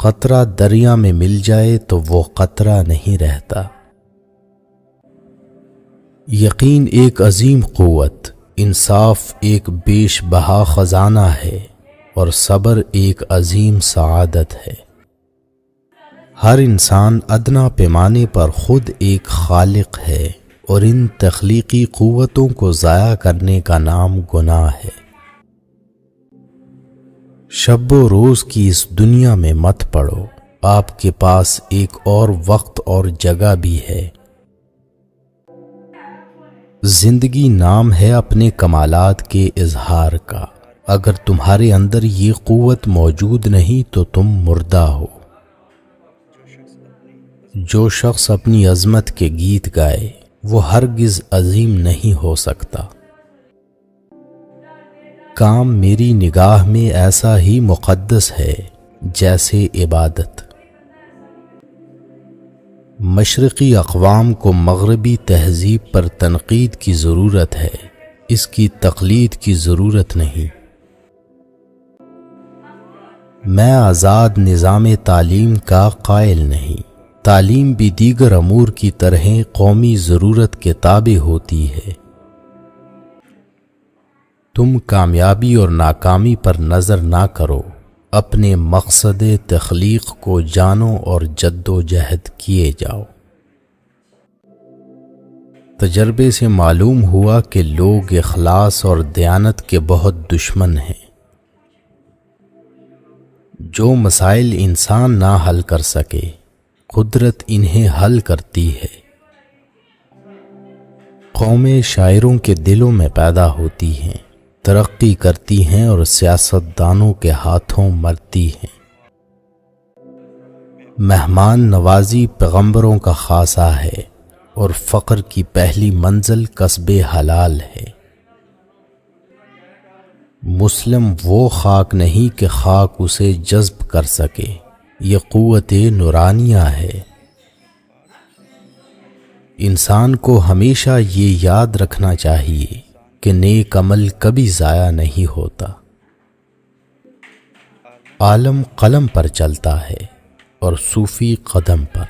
قطرہ دریا میں مل جائے تو وہ قطرہ نہیں رہتا۔ یقین ایک عظیم قوت، انصاف ایک بیش بہا خزانہ ہے، اور صبر ایک عظیم سعادت ہے۔ ہر انسان ادنا پیمانے پر خود ایک خالق ہے، اور ان تخلیقی قوتوں کو ضائع کرنے کا نام گناہ ہے۔ شب و روز کی اس دنیا میں مت پڑو، آپ کے پاس ایک اور وقت اور جگہ بھی ہے۔ زندگی نام ہے اپنے کمالات کے اظہار کا، اگر تمہارے اندر یہ قوت موجود نہیں تو تم مردہ ہو۔ جو شخص اپنی عظمت کے گیت گائے وہ ہرگز عظیم نہیں ہو سکتا۔ کام میری نگاہ میں ایسا ہی مقدس ہے جیسے عبادت۔ مشرقی اقوام کو مغربی تہذیب پر تنقید کی ضرورت ہے، اس کی تقلید کی ضرورت نہیں۔ میں آزاد نظام تعلیم کا قائل نہیں، تعلیم بھی دیگر امور کی طرح قومی ضرورت کے تابع ہوتی ہے۔ تم کامیابی اور ناکامی پر نظر نہ کرو، اپنے مقصد تخلیق کو جانو اور جد و جہد کیے جاؤ۔ تجربے سے معلوم ہوا کہ لوگ اخلاص اور دیانت کے بہت دشمن ہیں۔ جو مسائل انسان نہ حل کر سکے، قدرت انہیں حل کرتی ہے۔ قومیں شاعروں کے دلوں میں پیدا ہوتی ہیں، ترقی کرتی ہیں اور سیاستدانوں کے ہاتھوں مرتی ہیں۔ مہمان نوازی پیغمبروں کا خاصہ ہے، اور فقر کی پہلی منزل کسب حلال ہے۔ مسلم وہ خاک نہیں کہ خاک اسے جذب کر سکے، یہ قوت نورانیہ ہے۔ انسان کو ہمیشہ یہ یاد رکھنا چاہیے کہ نیک عمل کبھی ضائع نہیں ہوتا۔ عالم قلم پر چلتا ہے اور صوفی قدم پر۔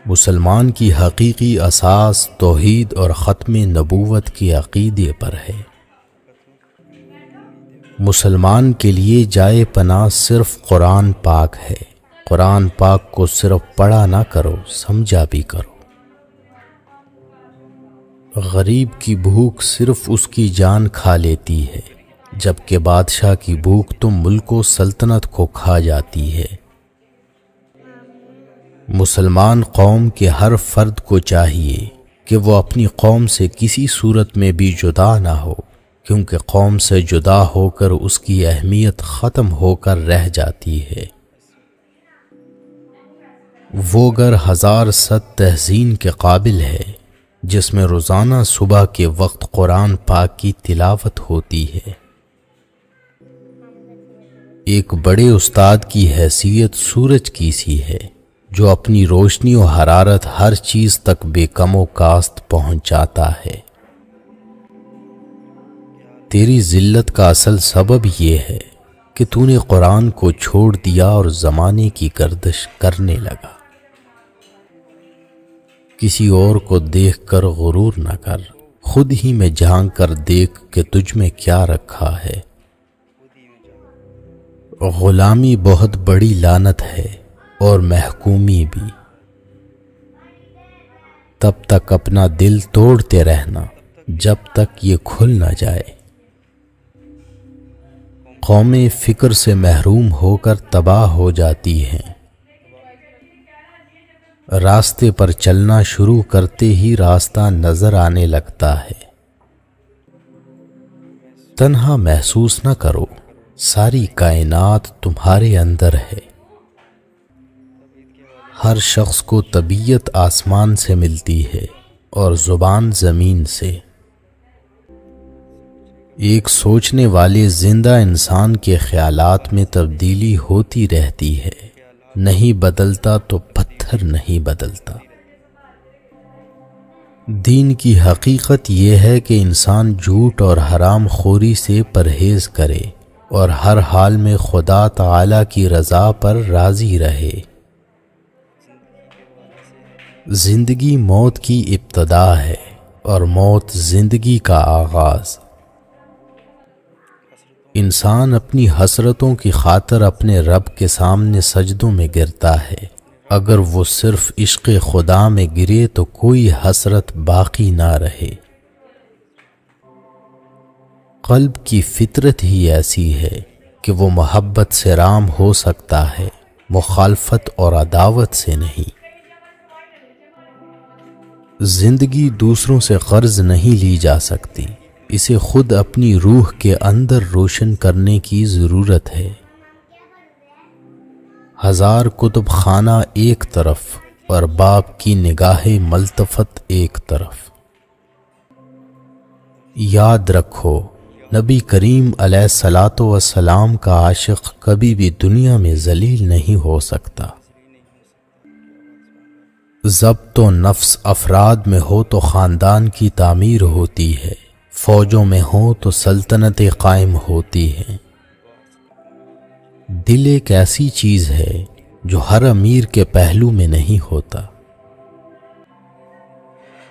مسلمان کی حقیقی اساس توحید اور ختم نبوت کے عقیدے پر ہے۔ مسلمان کے لیے جائے پناہ صرف قرآن پاک ہے۔ قرآن پاک کو صرف پڑھا نہ کرو، سمجھا بھی کرو۔ غریب کی بھوک صرف اس کی جان کھا لیتی ہے، جبکہ بادشاہ کی بھوک تو ملک و سلطنت کو کھا جاتی ہے۔ مسلمان قوم کے ہر فرد کو چاہیے کہ وہ اپنی قوم سے کسی صورت میں بھی جدا نہ ہو، کیونکہ قوم سے جدا ہو کر اس کی اہمیت ختم ہو کر رہ جاتی ہے۔ وہ گر ہزار صد تحسین کے قابل ہے جس میں روزانہ صبح کے وقت قرآن پاک کی تلاوت ہوتی ہے۔ ایک بڑے استاد کی حیثیت سورج کی سی ہے جو اپنی روشنی و حرارت ہر چیز تک بے کم و کاست پہنچاتا ہے۔ تیری ذلت کا اصل سبب یہ ہے کہ تو نے قرآن کو چھوڑ دیا اور زمانے کی گردش کرنے لگا۔ کسی اور کو دیکھ کر غرور نہ کر، خود ہی میں جھانک کر دیکھ کہ تجھ میں کیا رکھا ہے۔ غلامی بہت بڑی لعنت ہے اور محکومی بھی۔ تب تک اپنا دل توڑتے رہنا جب تک یہ کھل نہ جائے۔ قومیں فکر سے محروم ہو کر تباہ ہو جاتی ہیں۔ راستے پر چلنا شروع کرتے ہی راستہ نظر آنے لگتا ہے۔ تنہا محسوس نہ کرو، ساری کائنات تمہارے اندر ہے۔ ہر شخص کو طبیعت آسمان سے ملتی ہے اور زبان زمین سے۔ ایک سوچنے والے زندہ انسان کے خیالات میں تبدیلی ہوتی رہتی ہے، نہیں بدلتا تو پتھر نہیں بدلتا۔ دین کی حقیقت یہ ہے کہ انسان جھوٹ اور حرام خوری سے پرہیز کرے اور ہر حال میں خدا تعالی کی رضا پر راضی رہے۔ زندگی موت کی ابتدا ہے اور موت زندگی کا آغاز۔ انسان اپنی حسرتوں کی خاطر اپنے رب کے سامنے سجدوں میں گرتا ہے۔ اگر وہ صرف عشق خدا میں گرے تو کوئی حسرت باقی نہ رہے۔ قلب کی فطرت ہی ایسی ہے کہ وہ محبت سے رام ہو سکتا ہے، مخالفت اور عداوت سے نہیں۔ زندگی دوسروں سے قرض نہیں لی جا سکتی، اسے خود اپنی روح کے اندر روشن کرنے کی ضرورت ہے۔ ہزار کتب خانہ ایک طرف اور باپ کی نگاہ ملتفت ایک طرف۔ یاد رکھو، نبی کریم علیہ الصلاۃ والسلام کا عاشق کبھی بھی دنیا میں ذلیل نہیں ہو سکتا۔ ضبط و نفس افراد میں ہو تو خاندان کی تعمیر ہوتی ہے، فوجوں میں ہو تو سلطنتیں قائم ہوتی ہیں۔ دل ایک ایسی چیز ہے جو ہر امیر کے پہلو میں نہیں ہوتا۔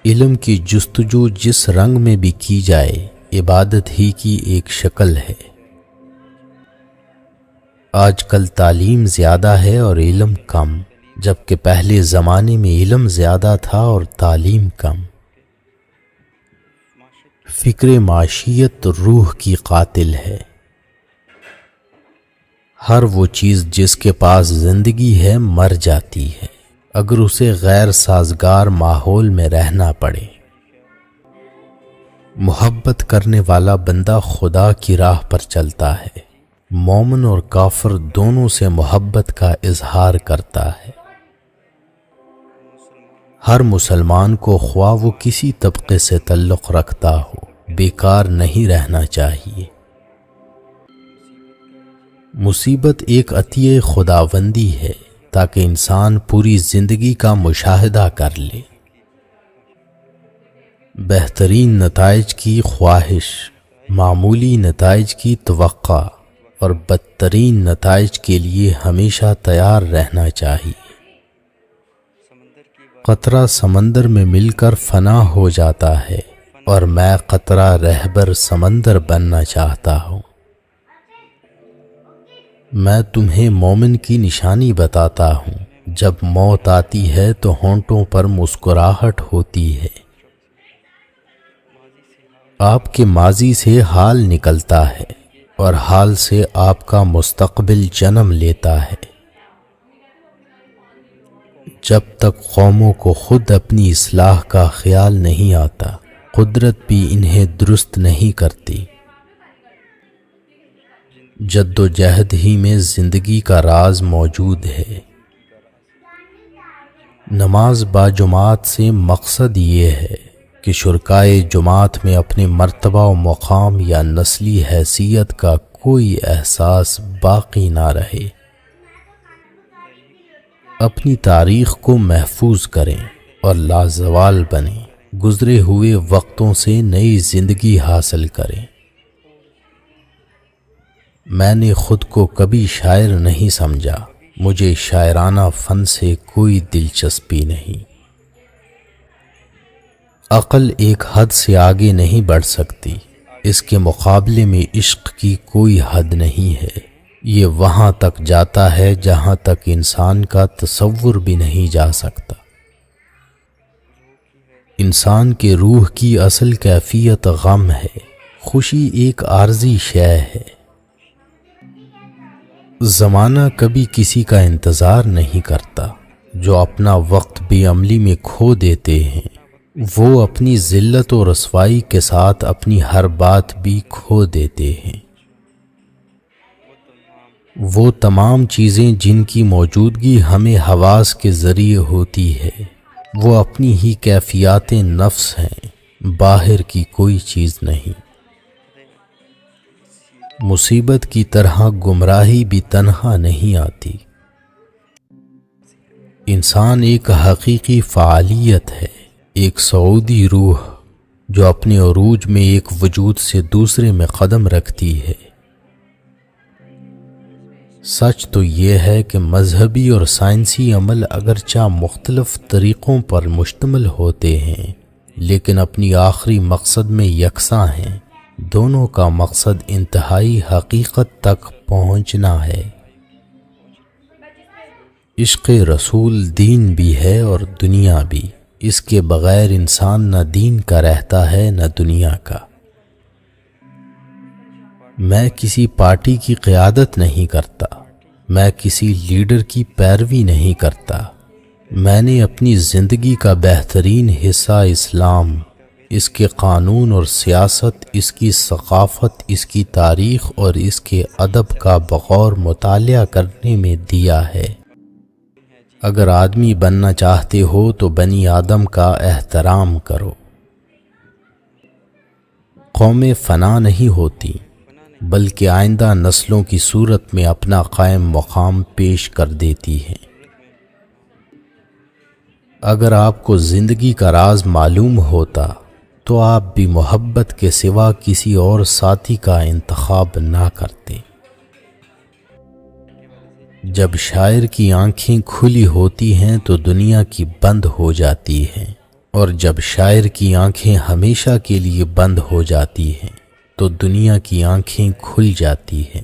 علم کی جستجو جس رنگ میں بھی کی جائے، عبادت ہی کی ایک شکل ہے۔ آج کل تعلیم زیادہ ہے اور علم کم، جبکہ پہلے زمانے میں علم زیادہ تھا اور تعلیم کم۔ فکر معاشیت روح کی قاتل ہے۔ ہر وہ چیز جس کے پاس زندگی ہے مر جاتی ہے اگر اسے غیر سازگار ماحول میں رہنا پڑے۔ محبت کرنے والا بندہ خدا کی راہ پر چلتا ہے، مومن اور کافر دونوں سے محبت کا اظہار کرتا ہے۔ ہر مسلمان کو خواہ وہ کسی طبقے سے تعلق رکھتا ہو، بیکار نہیں رہنا چاہیے۔ مصیبت ایک عطیہ خداوندی ہے تاکہ انسان پوری زندگی کا مشاہدہ کر لے۔ بہترین نتائج کی خواہش، معمولی نتائج کی توقع اور بدترین نتائج کے لیے ہمیشہ تیار رہنا چاہیے۔ قطرہ سمندر میں مل کر فنا ہو جاتا ہے اور میں قطرہ رہبر سمندر بننا چاہتا ہوں۔ میں تمہیں مومن کی نشانی بتاتا ہوں، جب موت آتی ہے تو ہونٹوں پر مسکراہٹ ہوتی ہے۔ آپ کے ماضی سے حال نکلتا ہے اور حال سے آپ کا مستقبل جنم لیتا ہے۔ جب تک قوموں کو خود اپنی اصلاح کا خیال نہیں آتا، قدرت بھی انہیں درست نہیں کرتی۔ جد و جہد ہی میں زندگی کا راز موجود ہے۔ نماز با جماعت سے مقصد یہ ہے کہ شرکائے جماعت میں اپنے مرتبہ و مقام یا نسلی حیثیت کا کوئی احساس باقی نہ رہے۔ اپنی تاریخ کو محفوظ کریں اور لازوال بنیں، گزرے ہوئے وقتوں سے نئی زندگی حاصل کریں۔ میں نے خود کو کبھی شاعر نہیں سمجھا، مجھے شاعرانہ فن سے کوئی دلچسپی نہیں۔ عقل ایک حد سے آگے نہیں بڑھ سکتی، اس کے مقابلے میں عشق کی کوئی حد نہیں ہے۔ یہ وہاں تک جاتا ہے جہاں تک انسان کا تصور بھی نہیں جا سکتا۔ انسان کے روح کی اصل کیفیت غم ہے، خوشی ایک عارضی شے ہے۔ زمانہ کبھی کسی کا انتظار نہیں کرتا۔ جو اپنا وقت بے عملی میں کھو دیتے ہیں، وہ اپنی ذلت و رسوائی کے ساتھ اپنی ہر بات بھی کھو دیتے ہیں۔ وہ تمام چیزیں جن کی موجودگی ہمیں حواس کے ذریعے ہوتی ہے، وہ اپنی ہی کیفیات نفس ہیں، باہر کی کوئی چیز نہیں۔ مصیبت کی طرح گمراہی بھی تنہا نہیں آتی۔ انسان ایک حقیقی فعالیت ہے، ایک صعودی روح جو اپنے عروج میں ایک وجود سے دوسرے میں قدم رکھتی ہے۔ سچ تو یہ ہے کہ مذہبی اور سائنسی عمل اگرچہ مختلف طریقوں پر مشتمل ہوتے ہیں لیکن اپنی آخری مقصد میں یکساں ہیں۔ دونوں کا مقصد انتہائی حقیقت تک پہنچنا ہے۔ عشق رسول دین بھی ہے اور دنیا بھی۔ اس کے بغیر انسان نہ دین کا رہتا ہے نہ دنیا کا۔ میں کسی پارٹی کی قیادت نہیں کرتا، میں کسی لیڈر کی پیروی نہیں کرتا۔ میں نے اپنی زندگی کا بہترین حصہ اسلام، اس کے قانون اور سیاست، اس کی ثقافت، اس کی تاریخ اور اس کے ادب کا بغور مطالعہ کرنے میں دیا ہے۔ اگر آدمی بننا چاہتے ہو تو بنی آدم کا احترام کرو۔ قومیں فنا نہیں ہوتی بلکہ آئندہ نسلوں کی صورت میں اپنا قائم مقام پیش کر دیتی ہیں۔ اگر آپ کو زندگی کا راز معلوم ہوتا تو آپ بھی محبت کے سوا کسی اور ساتھی کا انتخاب نہ کرتے۔ جب شاعر کی آنکھیں کھلی ہوتی ہیں تو دنیا کی بند ہو جاتی ہیں، اور جب شاعر کی آنکھیں ہمیشہ کے لیے بند ہو جاتی ہیں تو دنیا کی آنکھیں کھل جاتی ہیں۔